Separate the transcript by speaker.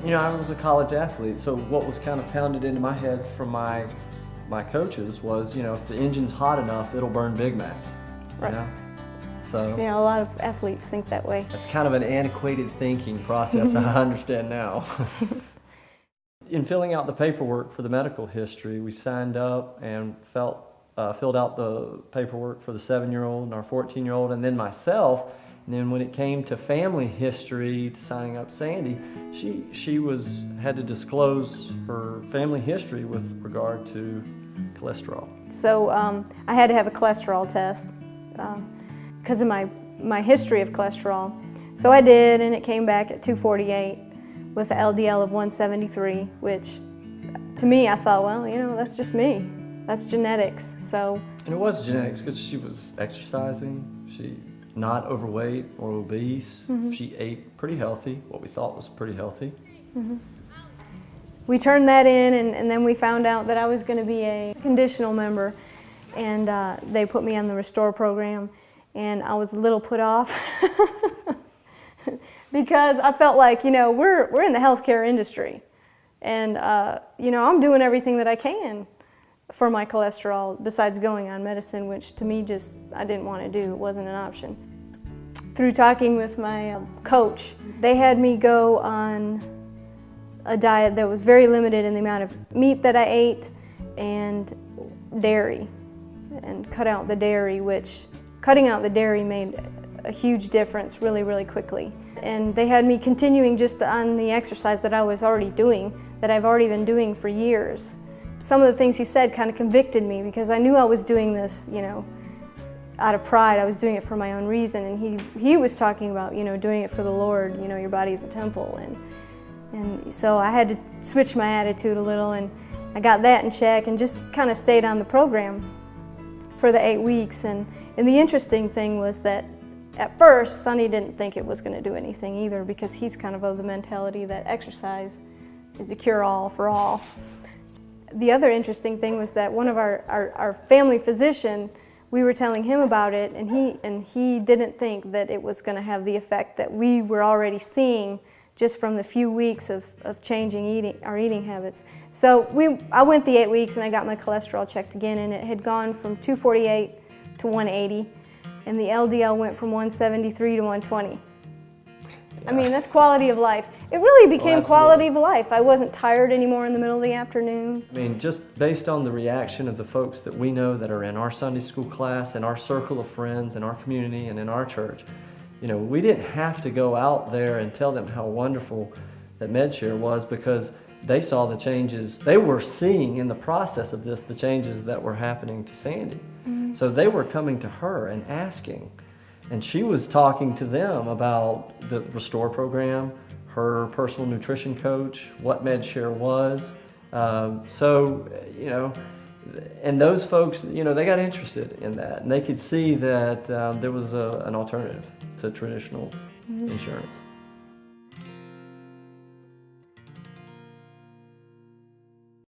Speaker 1: You know, I was a college athlete, so what was kind of pounded into my head from my coaches was, you know, if the engine's hot enough, it'll burn Big Macs.
Speaker 2: Right.
Speaker 1: You know? So
Speaker 2: you know, a lot of athletes think that way.
Speaker 1: that's kind of an antiquated thinking process I understand now. In filling out the paperwork for the medical history, we signed up and filled out the paperwork for the 7-year-old and our 14-year-old, and then myself. And then when it came to family history, to signing up Sandy, she had to disclose her family history with regard to cholesterol.
Speaker 2: So I had to have a cholesterol test because of my history of cholesterol. So I did, and it came back at 248 with an LDL of 173, which to me, I thought, well, you know, that's just me. That's genetics. So.
Speaker 1: And it was genetics because she was exercising. She not overweight or obese. She ate pretty healthy, what we thought was pretty healthy.
Speaker 2: We turned that in, and then we found out that I was going to be a conditional member, and they put me on the Restore program, and I was a little put off because I felt like, you know, we're in the healthcare industry, and you know, I'm doing everything that I can for my cholesterol besides going on medicine, which to me just I didn't want to do. It wasn't an option. Through talking with my coach, they had me go on a diet that was very limited in the amount of meat that I ate and dairy, and cut out the dairy, which cutting out the dairy made a huge difference really quickly. And they had me continuing just on the exercise that I was already doing, that I've already been doing for years. Some of the things he said kind of convicted me because I knew I was doing this, you know, out of pride. I was doing it for my own reason, and he was talking about, you know, doing it for the Lord. You know, your body is a temple, and so I had to switch my attitude a little, and I got that in check and just kind of stayed on the program for the 8 weeks. And the interesting thing was that at first Sonny didn't think it was going to do anything either, because he's kind of the mentality that exercise is the cure-all for all. The other interesting thing was that one of our family physician, we were telling him about it, and he didn't think that it was going to have the effect that we were already seeing just from the few weeks of changing our eating habits. So I went the 8 weeks and I got my cholesterol checked again, and it had gone from 248 to 180, and the LDL went from 173 to 120. I mean, that's quality of life. It really became quality of life. I wasn't tired anymore in the middle of the afternoon.
Speaker 1: I mean, just based on the reaction of the folks that we know that are in our Sunday school class, in our circle of friends, in our community, and in our church, you know, we didn't have to go out there and tell them how wonderful that MedShare was, because they saw the changes. They were seeing in the process of this the changes that were happening to Sandy. So they were coming to her and asking. And she was talking to them about the Restore program, her personal nutrition coach, what MedShare was. So, you know, and those folks, you know, they got interested in that, and they could see that there was an alternative to traditional insurance.